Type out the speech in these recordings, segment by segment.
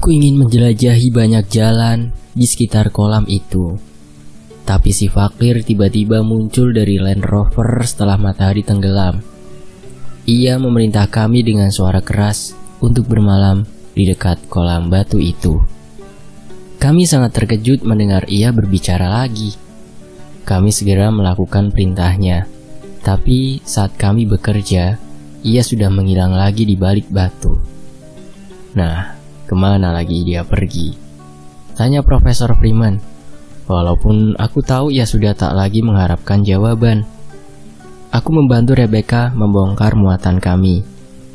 Aku ingin menjelajahi banyak jalan di sekitar kolam itu. Tapi si fakir tiba-tiba muncul dari Land Rover setelah matahari tenggelam. Ia memerintah kami dengan suara keras untuk bermalam di dekat kolam batu itu. Kami sangat terkejut mendengar ia berbicara lagi. Kami segera melakukan perintahnya. Tapi saat kami bekerja, ia sudah menghilang lagi di balik batu. Nah, kemana lagi dia pergi? Tanya Profesor Freeman. Walaupun aku tahu ia sudah tak lagi mengharapkan jawaban. Aku membantu Rebecca membongkar muatan kami.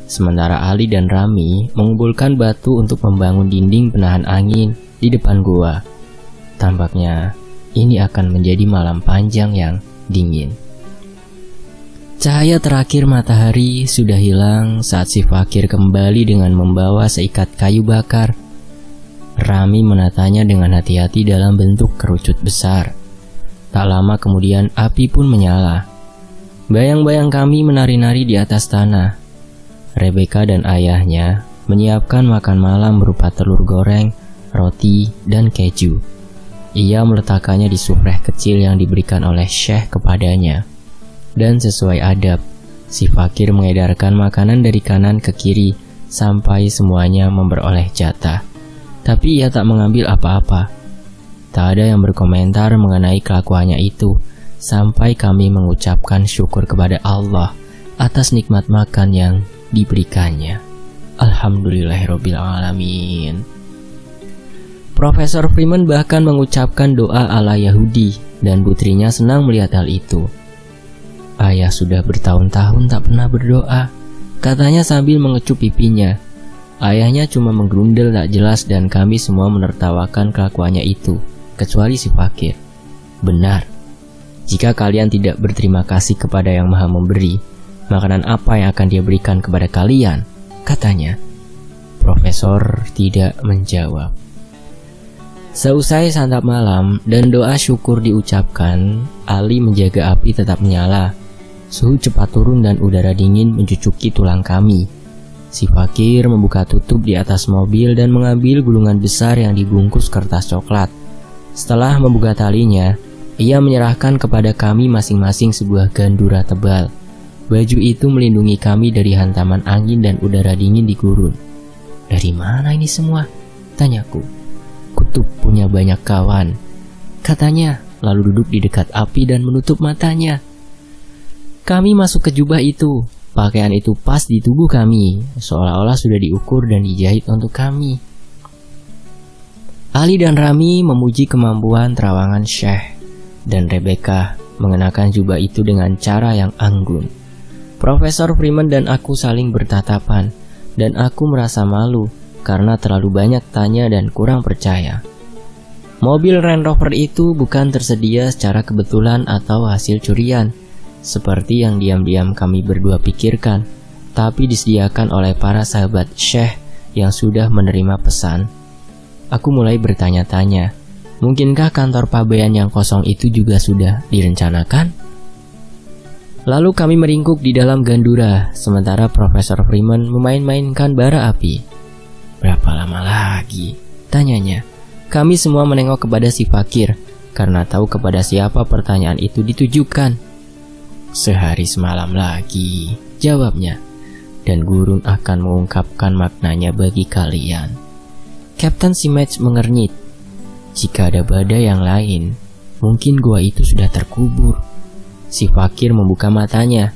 Sementara Ali dan Rami mengumpulkan batu untuk membangun dinding penahan angin di depan gua. Tampaknya ini akan menjadi malam panjang yang dingin. Cahaya terakhir matahari sudah hilang saat si fakir kembali dengan membawa seikat kayu bakar. Rami menatanya dengan hati-hati dalam bentuk kerucut besar. Tak lama kemudian api pun menyala. Bayang-bayang kami menari-nari di atas tanah. Rebecca dan ayahnya menyiapkan makan malam berupa telur goreng, roti, dan keju. Ia meletakkannya di sufreh kecil yang diberikan oleh Syekh kepadanya. Dan sesuai adab, si fakir mengedarkan makanan dari kanan ke kiri sampai semuanya memperoleh jatah. Tapi ia tak mengambil apa-apa. Tak ada yang berkomentar mengenai kelakuannya itu, sampai kami mengucapkan syukur kepada Allah atas nikmat makan yang diberikannya. Alhamdulillahirrabbilalamin. Profesor Freeman bahkan mengucapkan doa ala Yahudi, dan putrinya senang melihat hal itu. Ayah sudah bertahun-tahun tak pernah berdoa, katanya sambil mengecup pipinya. Ayahnya cuma menggerundel tak jelas dan kami semua menertawakan kelakuannya itu, kecuali si fakir. Benar, jika kalian tidak berterima kasih kepada yang maha memberi, makanan apa yang akan dia berikan kepada kalian? Katanya. Profesor tidak menjawab. Seusai santap malam dan doa syukur diucapkan, Ali menjaga api tetap menyala. Suhu cepat turun dan udara dingin mencucuki tulang kami. Si fakir membuka tutup di atas mobil dan mengambil gulungan besar yang dibungkus kertas coklat. Setelah membuka talinya, ia menyerahkan kepada kami masing-masing sebuah gandura tebal. Baju itu melindungi kami dari hantaman angin dan udara dingin di gurun. Dari mana ini semua? Tanyaku. Kutub punya banyak kawan, katanya, lalu duduk di dekat api dan menutup matanya. Kami masuk ke jubah itu. Pakaian itu pas di tubuh kami, seolah-olah sudah diukur dan dijahit untuk kami. Ali dan Rami memuji kemampuan terawangan Syekh, dan Rebecca mengenakan jubah itu dengan cara yang anggun. Profesor Freeman dan aku saling bertatapan, dan aku merasa malu karena terlalu banyak tanya dan kurang percaya. Mobil Land Rover itu bukan tersedia secara kebetulan atau hasil curian, seperti yang diam-diam kami berdua pikirkan, tapi disediakan oleh para sahabat Syekh yang sudah menerima pesan. Aku mulai bertanya-tanya, mungkinkah kantor pabean yang kosong itu juga sudah direncanakan? Lalu kami meringkuk di dalam gandura, sementara Profesor Freeman memain-mainkan bara api. Berapa lama lagi? Tanyanya. Kami semua menengok kepada si fakir, karena tahu kepada siapa pertanyaan itu ditujukan. Sehari semalam lagi, jawabnya, dan gurun akan mengungkapkan maknanya bagi kalian. Kapten Simage mengernyit. Jika ada badai yang lain, mungkin gua itu sudah terkubur. Si fakir membuka matanya.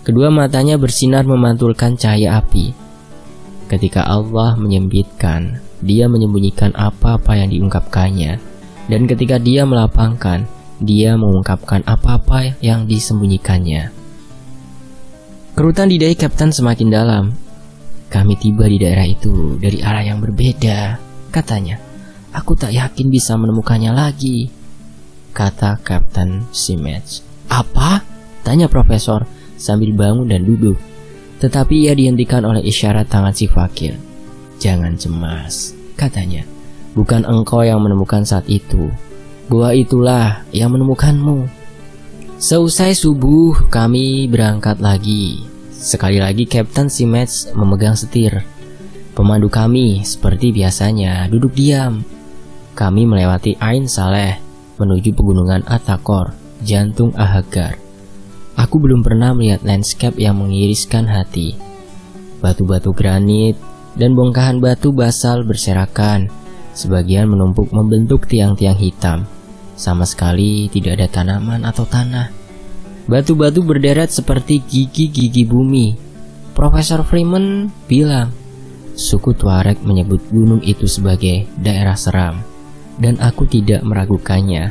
Kedua matanya bersinar memantulkan cahaya api. Ketika Allah menyempitkan, dia menyembunyikan apa-apa yang diungkapkannya. Dan ketika dia melapangkan, dia mengungkapkan apa-apa yang disembunyikannya. Kerutan di dahi Kapten semakin dalam. Kami tiba di daerah itu dari arah yang berbeda, katanya. Aku tak yakin bisa menemukannya lagi, kata Kapten Simage. Apa? Tanya Profesor sambil bangun dan duduk. Tetapi ia dihentikan oleh isyarat tangan si fakir. Jangan cemas, katanya. Bukan engkau yang menemukan saat itu. Gua itulah yang menemukanmu. Seusai subuh, kami berangkat lagi. Sekali lagi Kapten Simage memegang setir. Pemandu kami seperti biasanya duduk diam. Kami melewati Ain Saleh menuju pegunungan Atakor, jantung Ahagar. Aku belum pernah melihat landscape yang mengiriskan hati. Batu-batu granit dan bongkahan batu basal berserakan, sebagian menumpuk membentuk tiang-tiang hitam. Sama sekali tidak ada tanaman atau tanah. Batu-batu berderet seperti gigi-gigi bumi. Profesor Freeman bilang, suku Tuareg menyebut gunung itu sebagai daerah seram, dan aku tidak meragukannya.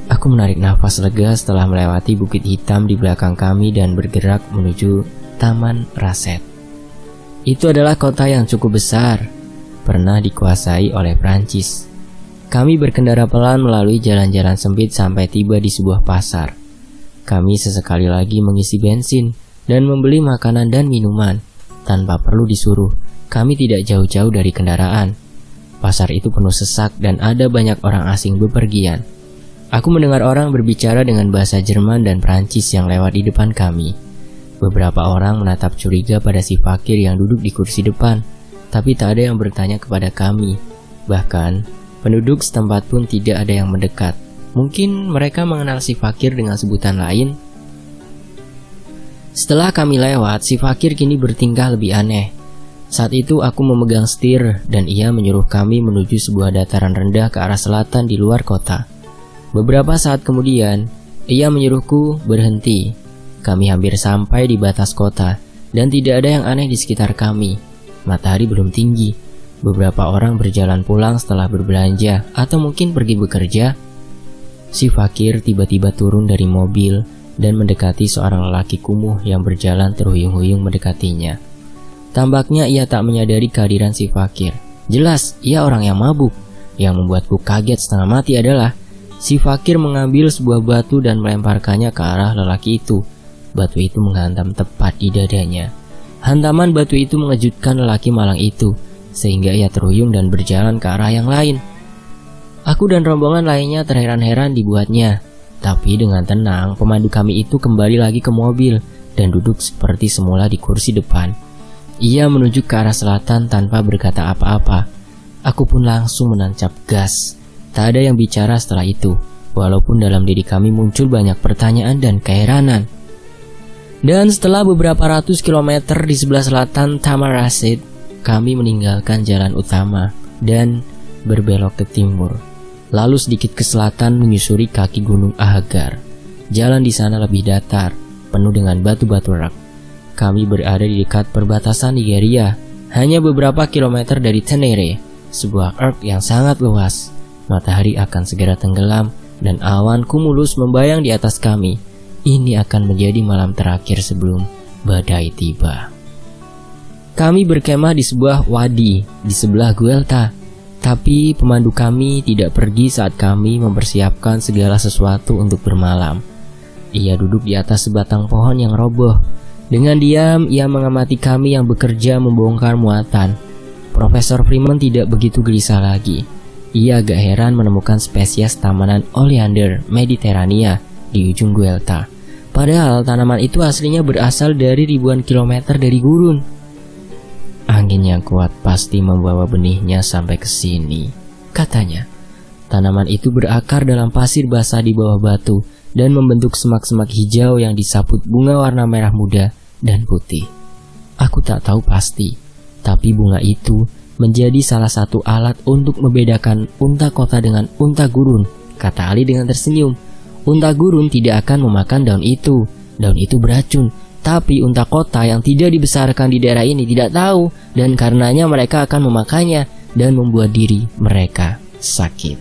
Aku menarik nafas lega setelah melewati bukit hitam di belakang kami dan bergerak menuju Taman Raset. Itu adalah kota yang cukup besar, pernah dikuasai oleh Prancis. Kami berkendara pelan melalui jalan-jalan sempit sampai tiba di sebuah pasar. Kami sesekali lagi mengisi bensin dan membeli makanan dan minuman. Tanpa perlu disuruh, kami tidak jauh-jauh dari kendaraan. Pasar itu penuh sesak dan ada banyak orang asing bepergian. Aku mendengar orang berbicara dengan bahasa Jerman dan Prancis yang lewat di depan kami. Beberapa orang menatap curiga pada si fakir yang duduk di kursi depan, tapi tak ada yang bertanya kepada kami. Bahkan, penduduk setempat pun tidak ada yang mendekat. Mungkin mereka mengenal si fakir dengan sebutan lain. Setelah kami lewat, si fakir kini bertingkah lebih aneh. Saat itu aku memegang setir dan ia menyuruh kami menuju sebuah dataran rendah ke arah selatan di luar kota. Beberapa saat kemudian, ia menyuruhku berhenti. Kami hampir sampai di batas kota dan tidak ada yang aneh di sekitar kami. Matahari belum tinggi. Beberapa orang berjalan pulang setelah berbelanja atau mungkin pergi bekerja. Si fakir tiba-tiba turun dari mobil dan mendekati seorang lelaki kumuh yang berjalan terhuyung-huyung mendekatinya. Tampaknya ia tak menyadari kehadiran si fakir. Jelas, ia orang yang mabuk. Yang membuatku kaget setengah mati adalah si fakir mengambil sebuah batu dan melemparkannya ke arah lelaki itu. Batu itu menghantam tepat di dadanya. Hantaman batu itu mengejutkan lelaki malang itu, sehingga ia terhuyung dan berjalan ke arah yang lain. Aku dan rombongan lainnya terheran-heran dibuatnya. Tapi dengan tenang, pemandu kami itu kembali lagi ke mobil dan duduk seperti semula di kursi depan. Ia menuju ke arah selatan tanpa berkata apa-apa. Aku pun langsung menancap gas. Tak ada yang bicara setelah itu, walaupun dalam diri kami muncul banyak pertanyaan dan keheranan. Dan setelah beberapa ratus kilometer di sebelah selatan Taman Raset, kami meninggalkan jalan utama dan berbelok ke timur. Lalu sedikit ke selatan menyusuri kaki gunung Ahagar. Jalan di sana lebih datar, penuh dengan batu-batu rak. Kami berada di dekat perbatasan Nigeria, hanya beberapa kilometer dari Tenere, sebuah arc yang sangat luas. Matahari akan segera tenggelam dan awan kumulus membayang di atas kami. Ini akan menjadi malam terakhir sebelum badai tiba. Kami berkemah di sebuah wadi di sebelah Guelta. Tapi pemandu kami tidak pergi saat kami mempersiapkan segala sesuatu untuk bermalam. Ia duduk di atas sebatang pohon yang roboh. Dengan diam, ia mengamati kami yang bekerja membongkar muatan. Profesor Freeman tidak begitu gelisah lagi. Ia agak heran menemukan spesies tanaman Oleander mediterranea di ujung Guelta. Padahal tanaman itu aslinya berasal dari ribuan kilometer dari gurun. Angin yang kuat pasti membawa benihnya sampai ke sini, katanya. Tanaman itu berakar dalam pasir basah di bawah batu dan membentuk semak-semak hijau yang disaput bunga warna merah muda dan putih. Aku tak tahu pasti, tapi bunga itu menjadi salah satu alat untuk membedakan unta kota dengan unta gurun, kata Ali dengan tersenyum. Unta gurun tidak akan memakan daun itu beracun. Tapi unta kota yang tidak dibesarkan di daerah ini tidak tahu, dan karenanya mereka akan memakannya dan membuat diri mereka sakit.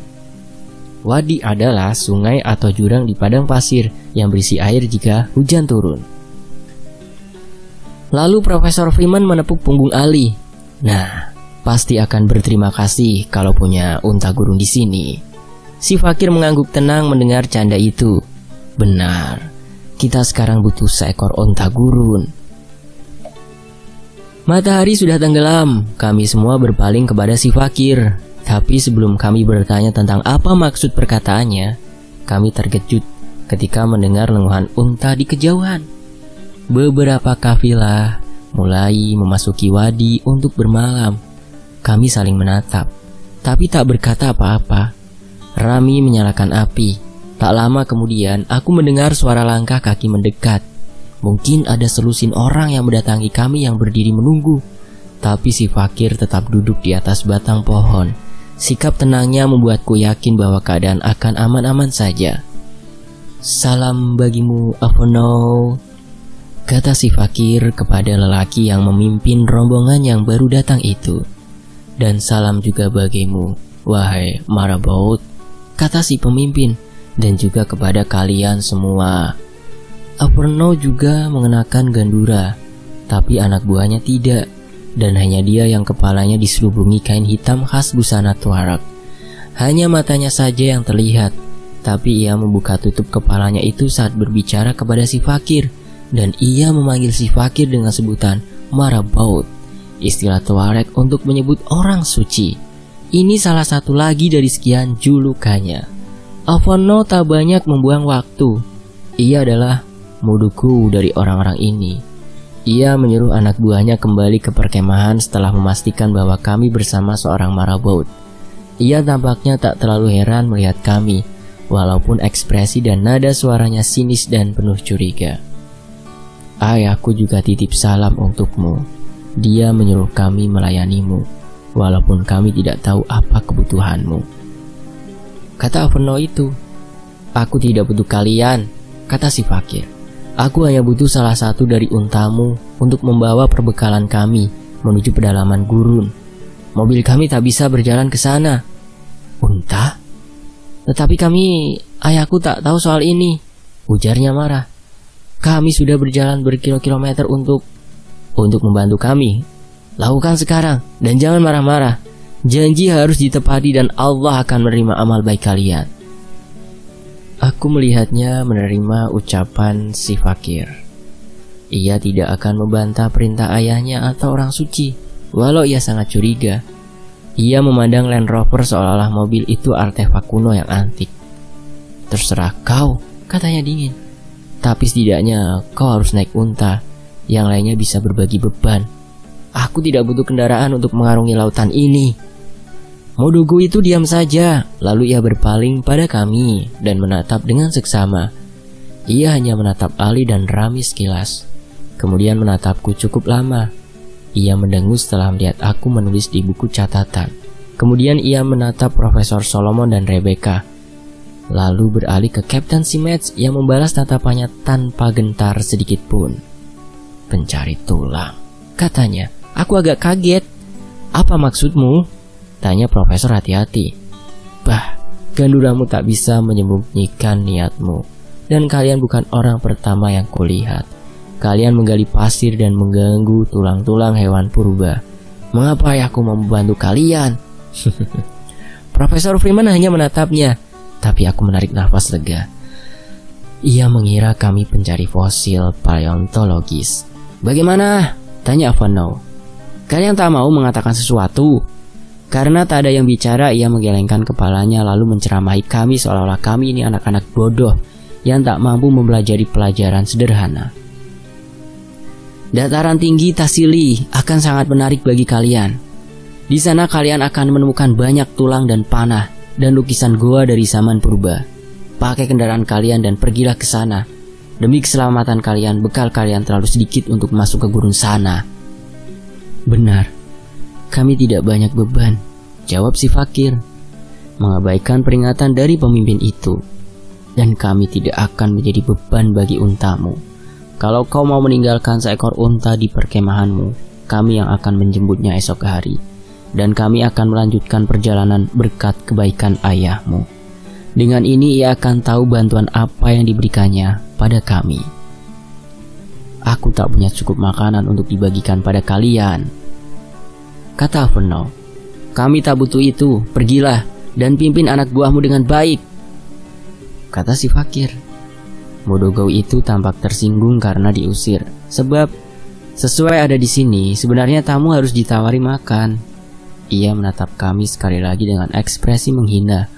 Wadi adalah sungai atau jurang di padang pasir yang berisi air jika hujan turun. Lalu Profesor Freeman menepuk punggung Ali. Nah, pasti akan berterima kasih kalau punya unta gurun di sini. Si fakir mengangguk tenang mendengar canda itu. Benar. Kita sekarang butuh seekor onta gurun. Matahari sudah tenggelam. Kami semua berpaling kepada si fakir. Tapi sebelum kami bertanya tentang apa maksud perkataannya, kami terkejut ketika mendengar lenguhan unta di kejauhan. Beberapa kafilah mulai memasuki wadi untuk bermalam. Kami saling menatap, tapi tak berkata apa-apa. Rami menyalakan api. Tak lama kemudian aku mendengar suara langkah kaki mendekat. Mungkin ada selusin orang yang mendatangi kami yang berdiri menunggu. Tapi si fakir tetap duduk di atas batang pohon. Sikap tenangnya membuatku yakin bahwa keadaan akan aman-aman saja. "Salam bagimu, Avono," kata si fakir kepada lelaki yang memimpin rombongan yang baru datang itu. "Dan salam juga bagimu, wahai Marabout," kata si pemimpin, "dan juga kepada kalian semua." Avono juga mengenakan gandura, tapi anak buahnya tidak, dan hanya dia yang kepalanya diselubungi kain hitam khas busana Tuareg. Hanya matanya saja yang terlihat, tapi ia membuka tutup kepalanya itu saat berbicara kepada si fakir, dan ia memanggil si fakir dengan sebutan Marabout, istilah Tuareg untuk menyebut orang suci. Ini salah satu lagi dari sekian julukannya. Avono tak banyak membuang waktu. Ia adalah muduku dari orang-orang ini. Ia menyuruh anak buahnya kembali ke perkemahan setelah memastikan bahwa kami bersama seorang Marabout. Ia tampaknya tak terlalu heran melihat kami, walaupun ekspresi dan nada suaranya sinis dan penuh curiga. "Ayahku juga titip salam untukmu. Dia menyuruh kami melayanimu, walaupun kami tidak tahu apa kebutuhanmu," kata Avono itu. "Aku tidak butuh kalian," kata si fakir. "Aku hanya butuh salah satu dari untamu untuk membawa perbekalan kami menuju pedalaman gurun. Mobil kami tak bisa berjalan ke sana." "Unta? Tetapi ayahku tak tahu soal ini," ujarnya marah. "Kami sudah berjalan berkilo-kilometer untuk membantu kami. Lakukan sekarang dan jangan marah-marah. Janji harus ditepati dan Allah akan menerima amal baik kalian." Aku melihatnya menerima ucapan si fakir. Ia tidak akan membantah perintah ayahnya atau orang suci, walau ia sangat curiga. Ia memandang Land Rover seolah-olah mobil itu artefak kuno yang antik. "Terserah kau," katanya dingin. "Tapi setidaknya kau harus naik unta. Yang lainnya bisa berbagi beban. Aku tidak butuh kendaraan untuk mengarungi lautan ini." Mudugu itu diam saja, lalu ia berpaling pada kami dan menatap dengan seksama. Ia hanya menatap Ali dan Rami sekilas, kemudian menatapku cukup lama. Ia mendengus setelah melihat aku menulis di buku catatan. Kemudian ia menatap Profesor Solomon dan Rebecca, lalu beralih ke Kapten Simets yang membalas tatapannya tanpa gentar sedikit pun. "Pencari tulang," katanya. Aku agak kaget. "Apa maksudmu?" tanya Profesor hati-hati. "Bah, ganduramu tak bisa menyembunyikan niatmu. Dan kalian bukan orang pertama yang kulihat. Kalian menggali pasir dan mengganggu tulang-tulang hewan purba. Mengapa ayahku membantu kalian?" Profesor Freeman hanya menatapnya, tapi aku menarik nafas lega. Ia mengira kami pencari fosil paleontologis. "Bagaimana?" tanya Avono. "Kalian tak mau mengatakan sesuatu?" Karena tak ada yang bicara, ia menggelengkan kepalanya lalu menceramahi kami seolah-olah kami ini anak-anak bodoh yang tak mampu mempelajari pelajaran sederhana. "Dataran tinggi Tassili akan sangat menarik bagi kalian. Di sana kalian akan menemukan banyak tulang dan panah dan lukisan goa dari zaman purba. Pakai kendaraan kalian dan pergilah ke sana. Demi keselamatan kalian, bekal kalian terlalu sedikit untuk masuk ke gurun sana." "Benar, kami tidak banyak beban," jawab si fakir, mengabaikan peringatan dari pemimpin itu. "Dan kami tidak akan menjadi beban bagi untamu. Kalau kau mau meninggalkan seekor unta di perkemahanmu, kami yang akan menjemputnya esok hari. Dan kami akan melanjutkan perjalanan berkat kebaikan ayahmu. Dengan ini ia akan tahu bantuan apa yang diberikannya pada kami. Aku tak punya cukup makanan untuk dibagikan pada kalian," kata Avono. "Kami tak butuh itu. Pergilah dan pimpin anak buahmu dengan baik," kata si fakir. Mudogo itu tampak tersinggung karena diusir, sebab sesuai ada di sini, sebenarnya tamu harus ditawari makan. Ia menatap kami sekali lagi dengan ekspresi menghina,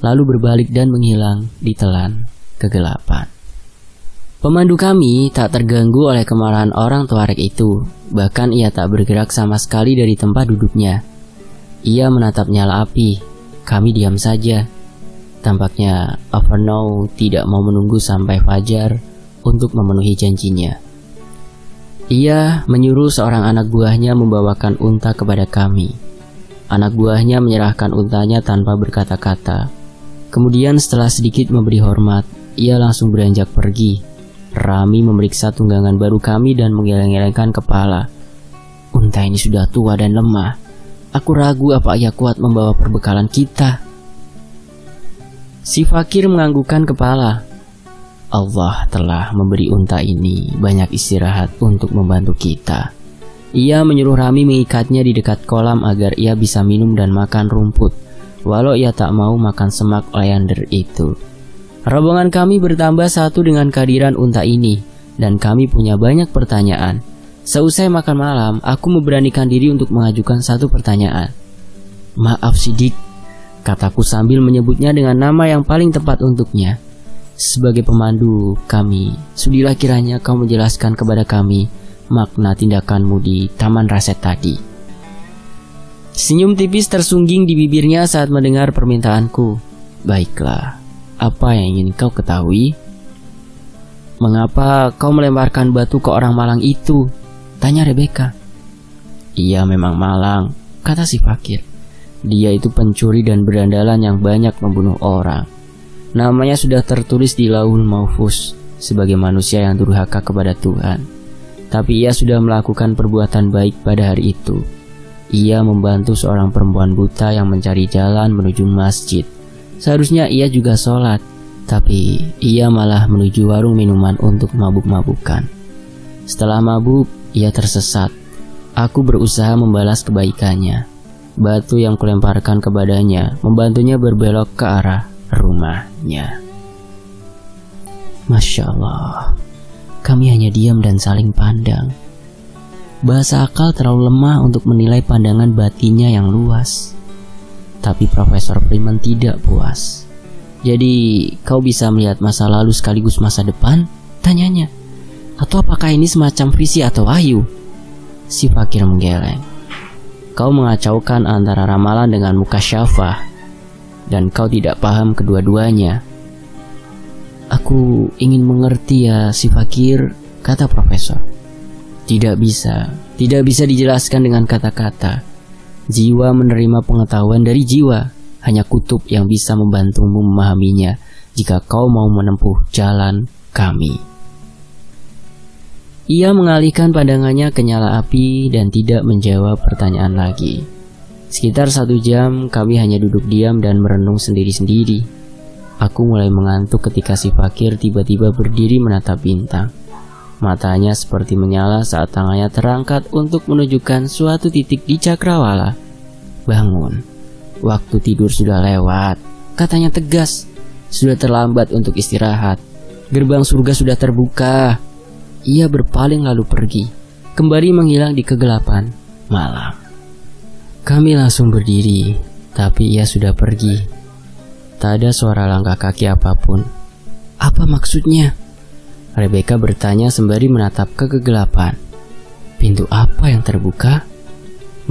lalu berbalik dan menghilang di telan kegelapan. Pemandu kami tak terganggu oleh kemarahan orang Tuareg itu. Bahkan ia tak bergerak sama sekali dari tempat duduknya. Ia menatap nyala api. Kami diam saja. Tampaknya Averno tidak mau menunggu sampai fajar untuk memenuhi janjinya. Ia menyuruh seorang anak buahnya membawakan unta kepada kami. Anak buahnya menyerahkan untanya tanpa berkata-kata. Kemudian setelah sedikit memberi hormat, ia langsung beranjak pergi. Rami memeriksa tunggangan baru kami dan menggeleng-gelengkan kepala. Unta ini sudah tua dan lemah. Aku ragu apa ia kuat membawa perbekalan kita. Si fakir menganggukkan kepala. Allah telah memberi unta ini banyak istirahat untuk membantu kita. Ia menyuruh Rami mengikatnya di dekat kolam agar ia bisa minum dan makan rumput, walau ia tak mau makan semak oleander itu. Rombongan kami bertambah satu dengan kehadiran unta ini, dan kami punya banyak pertanyaan. Seusai makan malam, aku memberanikan diri untuk mengajukan satu pertanyaan. Maaf Sidik, kataku sambil menyebutnya dengan nama yang paling tepat untuknya. Sebagai pemandu kami, sudilah kiranya kau menjelaskan kepada kami makna tindakanmu di Taman Raset tadi. Senyum tipis tersungging di bibirnya saat mendengar permintaanku. Baiklah, apa yang ingin kau ketahui? Mengapa kau melemparkan batu ke orang malang itu? Tanya Rebecca. Ia memang malang, kata si fakir. Dia itu pencuri dan berandalan yang banyak membunuh orang. Namanya sudah tertulis di Lauhul Mahfuz sebagai manusia yang durhaka kepada Tuhan. Tapi ia sudah melakukan perbuatan baik pada hari itu. Ia membantu seorang perempuan buta yang mencari jalan menuju masjid. Seharusnya ia juga sholat, tapi ia malah menuju warung minuman untuk mabuk-mabukan. Setelah mabuk, ia tersesat. Aku berusaha membalas kebaikannya. Batu yang kulemparkan kepadanya membantunya berbelok ke arah rumahnya. Masya Allah, kami hanya diam dan saling pandang. Bahasa akal terlalu lemah untuk menilai pandangan batinnya yang luas. Tapi Profesor Freeman tidak puas. Jadi, kau bisa melihat masa lalu sekaligus masa depan? Tanyanya. Atau apakah ini semacam visi atau wahyu? Si fakir menggeleng. Kau mengacaukan antara ramalan dengan mukasyafah, dan kau tidak paham kedua-duanya. Aku ingin mengerti ya si fakir, kata profesor. Tidak bisa dijelaskan dengan kata-kata. Jiwa menerima pengetahuan dari jiwa. Hanya kutub yang bisa membantumu memahaminya jika kau mau menempuh jalan kami. Ia mengalihkan pandangannya ke nyala api dan tidak menjawab pertanyaan lagi. Sekitar 1 jam kami hanya duduk diam dan merenung sendiri-sendiri. Aku mulai mengantuk ketika si fakir tiba-tiba berdiri menatap bintang. Matanya seperti menyala saat tangannya terangkat untuk menunjukkan suatu titik di cakrawala. Bangun, waktu tidur sudah lewat, katanya tegas. Sudah terlambat untuk istirahat. Gerbang surga sudah terbuka. Ia berpaling lalu pergi, kembali menghilang di kegelapan malam. Kami langsung berdiri, tapi ia sudah pergi. Tak ada suara langkah kaki apapun. Apa maksudnya? Rebecca bertanya sembari menatap ke kegelapan. Pintu apa yang terbuka?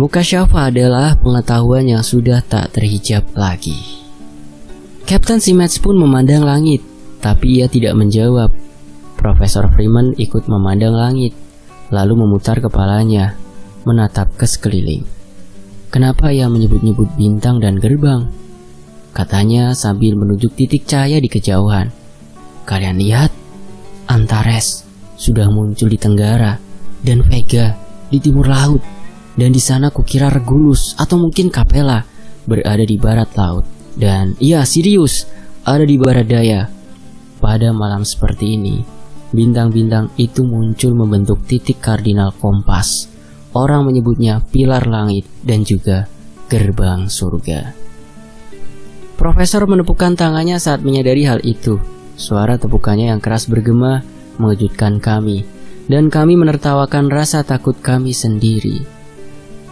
Mukasyafah adalah pengetahuan yang sudah tak terhijab lagi. Kapten Simets pun memandang langit, tapi ia tidak menjawab. Profesor Freeman ikut memandang langit, lalu memutar kepalanya, menatap ke sekeliling. Kenapa ia menyebut-nyebut bintang dan gerbang? Katanya sambil menunjuk titik cahaya di kejauhan. Kalian lihat, Antares sudah muncul di tenggara dan Vega di timur laut. Dan di sana kukira Regulus atau mungkin Capella berada di barat laut. Dan iya, Sirius ada di barat daya. Pada malam seperti ini, bintang-bintang itu muncul membentuk titik kardinal kompas. Orang menyebutnya pilar langit dan juga gerbang surga. Profesor menepukkan tangannya saat menyadari hal itu. Suara tepukannya yang keras bergema mengejutkan kami, dan kami menertawakan rasa takut kami sendiri.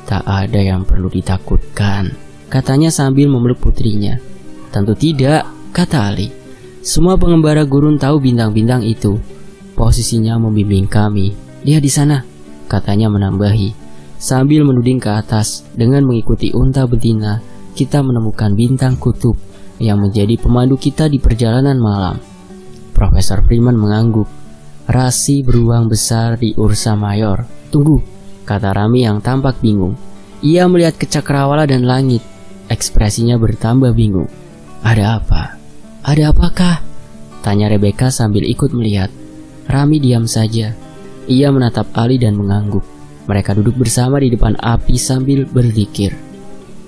Tak ada yang perlu ditakutkan, katanya sambil memeluk putrinya. Tentu tidak, kata Ali. Semua pengembara gurun tahu bintang-bintang itu. Posisinya membimbing kami. "Dia di sana," katanya menambahi, sambil menuding ke atas. Dengan mengikuti unta betina, kita menemukan bintang kutub yang menjadi pemandu kita di perjalanan malam. Profesor Freeman mengangguk. "Rasi beruang besar di Ursa Mayor." "Tunggu," kata Rami yang tampak bingung. Ia melihat ke cakrawala dan langit. Ekspresinya bertambah bingung. "Ada apa? Ada apakah?" tanya Rebecca sambil ikut melihat. Rami diam saja. Ia menatap Ali dan mengangguk. Mereka duduk bersama di depan api sambil berzikir.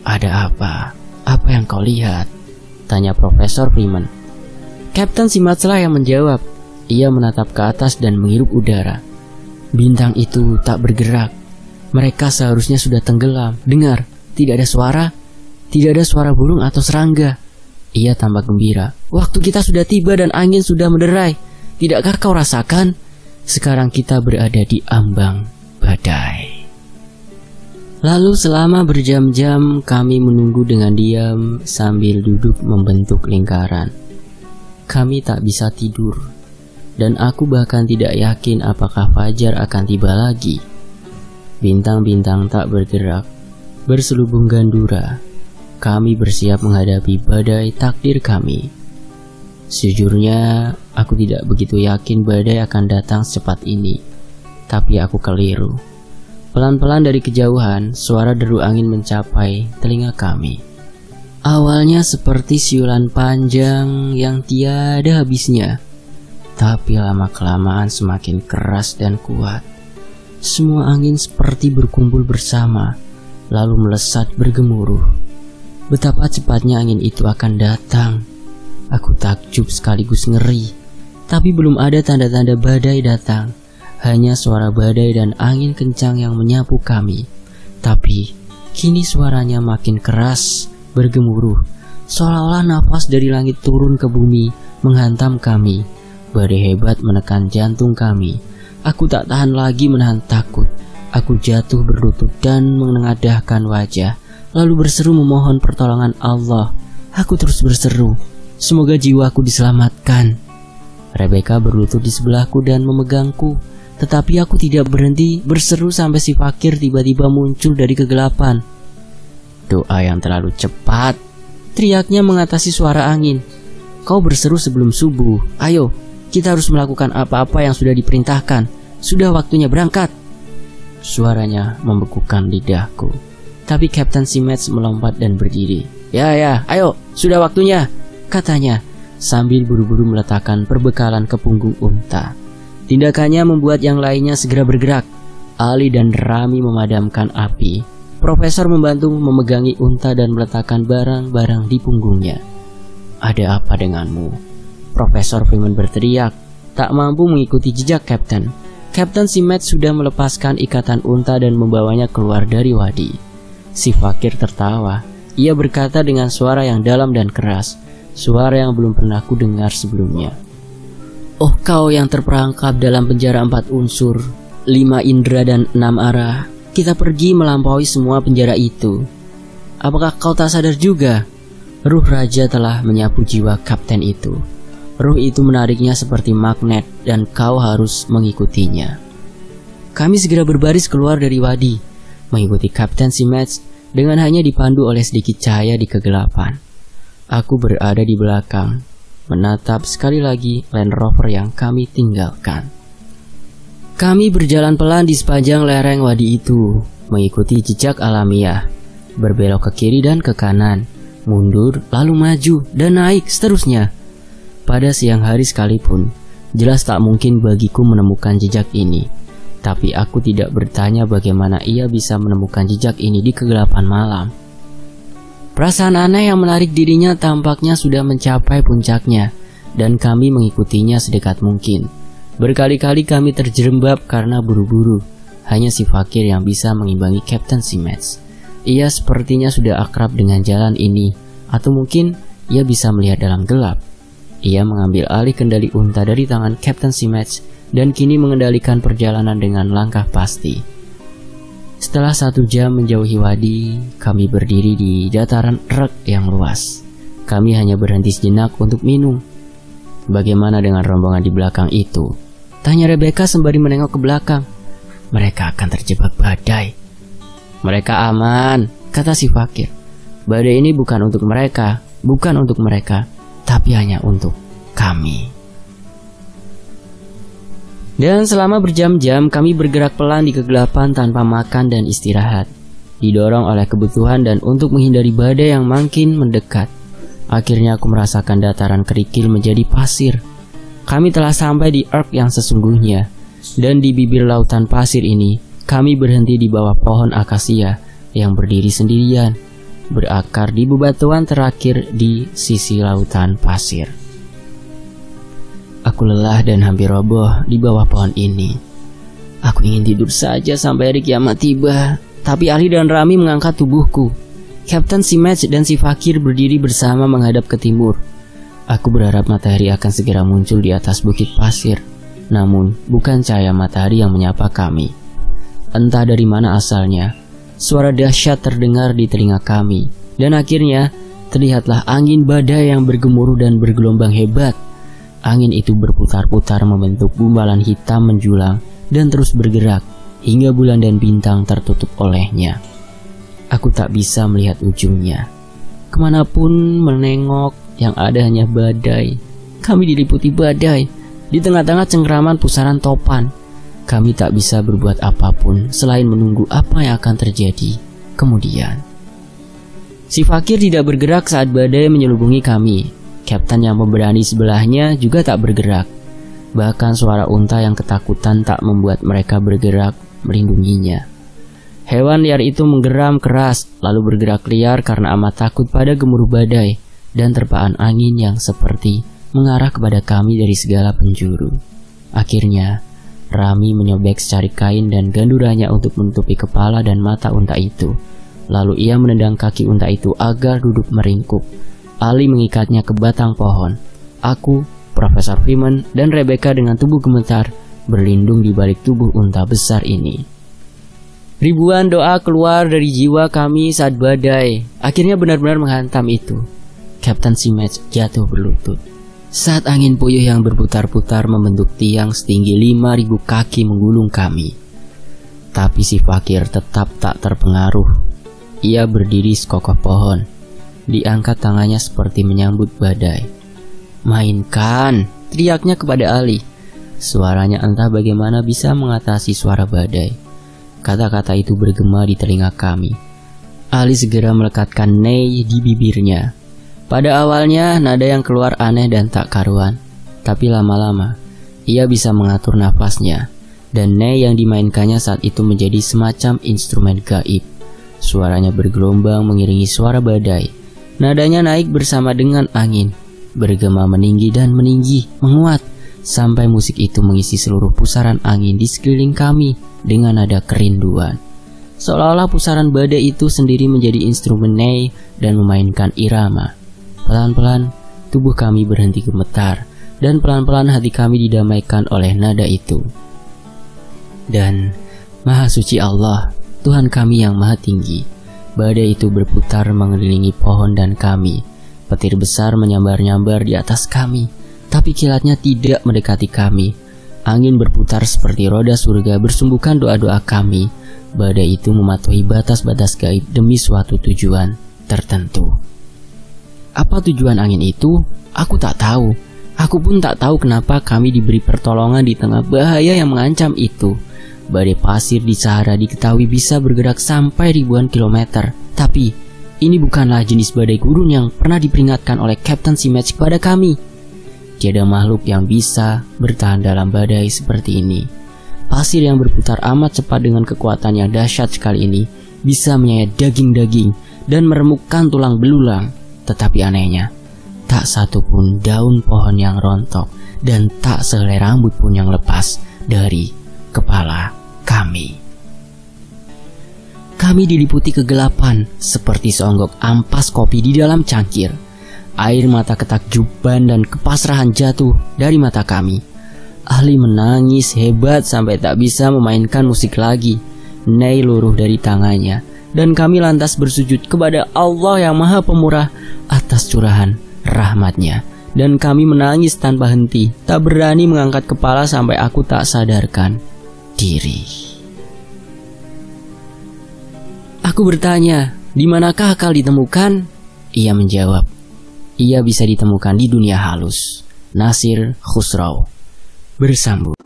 "Ada apa? Apa yang kau lihat?" tanya Profesor Freeman. Kapten Simatslah yang menjawab. Ia menatap ke atas dan menghirup udara. "Bintang itu tak bergerak. Mereka seharusnya sudah tenggelam. Dengar, tidak ada suara. Tidak ada suara burung atau serangga." Ia tampak gembira. "Waktu kita sudah tiba dan angin sudah menderai. Tidakkah kau rasakan? Sekarang kita berada di ambang badai." Lalu selama berjam-jam kami menunggu dengan diam sambil duduk membentuk lingkaran. Kami tak bisa tidur, dan aku bahkan tidak yakin apakah fajar akan tiba lagi. Bintang-bintang tak bergerak, berselubung gandura. Kami bersiap menghadapi badai takdir kami. Sejujurnya, aku tidak begitu yakin badai akan datang secepat ini. Tapi aku keliru. Pelan-pelan dari kejauhan, suara deru angin mencapai telinga kami. Awalnya seperti siulan panjang yang tiada habisnya. Tapi lama-kelamaan semakin keras dan kuat. Semua angin seperti berkumpul bersama, lalu melesat bergemuruh. Betapa cepatnya angin itu akan datang. Aku takjub sekaligus ngeri. Tapi belum ada tanda-tanda badai datang. Hanya suara badai dan angin kencang yang menyapu kami. Tapi kini suaranya makin keras, bergemuruh. Seolah-olah nafas dari langit turun ke bumi, menghantam kami. Badai hebat menekan jantung kami. Aku tak tahan lagi menahan takut. Aku jatuh berlutut dan menengadahkan wajah, lalu berseru memohon pertolongan Allah. Aku terus berseru, semoga jiwaku diselamatkan. Rebecca berlutut di sebelahku dan memegangku, tetapi aku tidak berhenti berseru sampai si fakir tiba-tiba muncul dari kegelapan. "Doa yang terlalu cepat," teriaknya mengatasi suara angin. "Kau berseru sebelum subuh. Ayo, kita harus melakukan apa-apa yang sudah diperintahkan. Sudah waktunya berangkat." Suaranya membekukan lidahku. Tapi Kapten Simets melompat dan berdiri. Ya, ayo, sudah waktunya," katanya, sambil buru-buru meletakkan perbekalan ke punggung unta. Tindakannya membuat yang lainnya segera bergerak. Ali dan Rami memadamkan api. Profesor membantu memegangi unta dan meletakkan barang-barang di punggungnya. "Ada apa denganmu?" Profesor Freeman berteriak, tak mampu mengikuti jejak Kapten. Kapten Simets sudah melepaskan ikatan unta dan membawanya keluar dari wadi. Si fakir tertawa. Ia berkata dengan suara yang dalam dan keras, suara yang belum pernah ku dengar sebelumnya. "Oh kau yang terperangkap dalam penjara 4 unsur, 5 indera dan 6 arah, kita pergi melampaui semua penjara itu. Apakah kau tak sadar juga? Ruh raja telah menyapu jiwa kapten itu. Ruh itu menariknya seperti magnet dan kau harus mengikutinya." Kami segera berbaris keluar dari wadi, mengikuti Kapten Simets dengan hanya dipandu oleh sedikit cahaya di kegelapan. Aku berada di belakang, menatap sekali lagi Land Rover yang kami tinggalkan. Kami berjalan pelan di sepanjang lereng wadi itu, mengikuti jejak alamiah, berbelok ke kiri dan ke kanan, mundur, lalu maju, dan naik seterusnya. Pada siang hari sekalipun, jelas tak mungkin bagiku menemukan jejak ini. Tapi aku tidak bertanya bagaimana ia bisa menemukan jejak ini di kegelapan malam. Perasaan aneh yang menarik dirinya tampaknya sudah mencapai puncaknya, dan kami mengikutinya sedekat mungkin. Berkali-kali kami terjerembab karena buru-buru. Hanya si fakir yang bisa mengimbangi Kapten Simets. Ia sepertinya sudah akrab dengan jalan ini, atau mungkin ia bisa melihat dalam gelap. Ia mengambil alih kendali unta dari tangan Kapten Simets dan kini mengendalikan perjalanan dengan langkah pasti. Setelah 1 jam menjauhi wadi, kami berdiri di dataran rek yang luas. Kami hanya berhenti sejenak untuk minum. Bagaimana dengan rombongan di belakang itu? Tanya Rebecca sembari menengok ke belakang. Mereka akan terjebak badai. Mereka aman, kata si fakir. Badai ini bukan untuk mereka, tapi hanya untuk kami. Dan selama berjam-jam kami bergerak pelan di kegelapan tanpa makan dan istirahat, didorong oleh kebutuhan dan untuk menghindari badai yang makin mendekat. Akhirnya aku merasakan dataran kerikil menjadi pasir. Kami telah sampai di Urk yang sesungguhnya, dan di bibir lautan pasir ini, kami berhenti di bawah pohon akasia yang berdiri sendirian, berakar di bebatuan terakhir di sisi lautan pasir. Aku lelah dan hampir roboh di bawah pohon ini. Aku ingin tidur saja sampai hari kiamat tiba, tapi Ali dan Rami mengangkat tubuhku. Kapten si Match dan si Fakir berdiri bersama menghadap ke timur. Aku berharap matahari akan segera muncul di atas bukit pasir. Namun, bukan cahaya matahari yang menyapa kami. Entah dari mana asalnya, suara dahsyat terdengar di telinga kami. Dan akhirnya, terlihatlah angin badai yang bergemuruh dan bergelombang hebat. Angin itu berputar-putar membentuk gumpalan hitam menjulang dan terus bergerak, hingga bulan dan bintang tertutup olehnya. Aku tak bisa melihat ujungnya. Kemanapun menengok, yang ada hanya badai. Kami diliputi badai. Di tengah-tengah cengkraman pusaran topan. Kami tak bisa berbuat apapun selain menunggu apa yang akan terjadi kemudian. Si Fakir tidak bergerak saat badai menyelubungi kami. Kapten yang pemberani sebelahnya juga tak bergerak. Bahkan suara unta yang ketakutan tak membuat mereka bergerak melindunginya. Hewan liar itu menggeram keras, lalu bergerak liar karena amat takut pada gemuruh badai dan terpaan angin yang seperti mengarah kepada kami dari segala penjuru. Akhirnya, Rami menyobek secari kain dan ganduranya untuk menutupi kepala dan mata unta itu. Lalu ia menendang kaki unta itu agar duduk meringkuk. Ali mengikatnya ke batang pohon. Aku, Profesor Freeman, dan Rebecca dengan tubuh gemetar berlindung di balik tubuh unta besar ini. Ribuan doa keluar dari jiwa kami saat badai akhirnya benar-benar menghantam itu. Kapten si Match jatuh berlutut saat angin puyuh yang berputar-putar membentuk tiang setinggi 5.000 kaki menggulung kami. Tapi si Fakir tetap tak terpengaruh. Ia berdiri sekokoh pohon, diangkat tangannya seperti menyambut badai. Mainkan, teriaknya kepada Ali. Suaranya entah bagaimana bisa mengatasi suara badai. Kata-kata itu bergema di telinga kami. Ali segera melekatkan Nei di bibirnya. Pada awalnya nada yang keluar aneh dan tak karuan, tapi lama-lama ia bisa mengatur nafasnya, dan Nei yang dimainkannya saat itu menjadi semacam instrumen gaib. Suaranya bergelombang mengiringi suara badai. Nadanya naik bersama dengan angin, bergema meninggi dan meninggi, menguat, sampai musik itu mengisi seluruh pusaran angin di sekeliling kami dengan nada kerinduan. Seolah-olah pusaran badai itu sendiri menjadi instrumen Nei dan memainkan irama. Pelan-pelan, tubuh kami berhenti gemetar, dan pelan-pelan hati kami didamaikan oleh nada itu. Dan, Maha Suci Allah, Tuhan kami yang Maha Tinggi, badai itu berputar mengelilingi pohon dan kami. Petir besar menyambar-nyambar di atas kami, tapi kilatnya tidak mendekati kami. Angin berputar seperti roda surga bersumbukan doa-doa kami. Badai itu mematuhi batas-batas gaib demi suatu tujuan tertentu. Apa tujuan angin itu? Aku tak tahu. Aku pun tak tahu kenapa kami diberi pertolongan di tengah bahaya yang mengancam itu. Badai pasir di Sahara diketahui bisa bergerak sampai ribuan kilometer. Tapi, ini bukanlah jenis badai gurun yang pernah diperingatkan oleh Kapten si Match kepada kami. Tiada makhluk yang bisa bertahan dalam badai seperti ini. Pasir yang berputar amat cepat dengan kekuatan yang dahsyat sekali ini bisa menyayat daging-daging dan meremukkan tulang belulang. Tetapi anehnya, tak satu pun daun pohon yang rontok dan tak sehelai rambut pun yang lepas dari kepala kami. Kami diliputi kegelapan seperti seonggok ampas kopi di dalam cangkir. Air mata ketakjuban dan kepasrahan jatuh dari mata kami. Ali menangis hebat sampai tak bisa memainkan musik lagi. Nei luruh dari tangannya, dan kami lantas bersujud kepada Allah yang Maha Pemurah atas curahan rahmat-Nya dan kami menangis tanpa henti, tak berani mengangkat kepala sampai aku tak sadarkan diri. Aku bertanya, di manakah akal ditemukan? Ia menjawab, ia bisa ditemukan di dunia halus. Nasir Khusraw. Bersambung.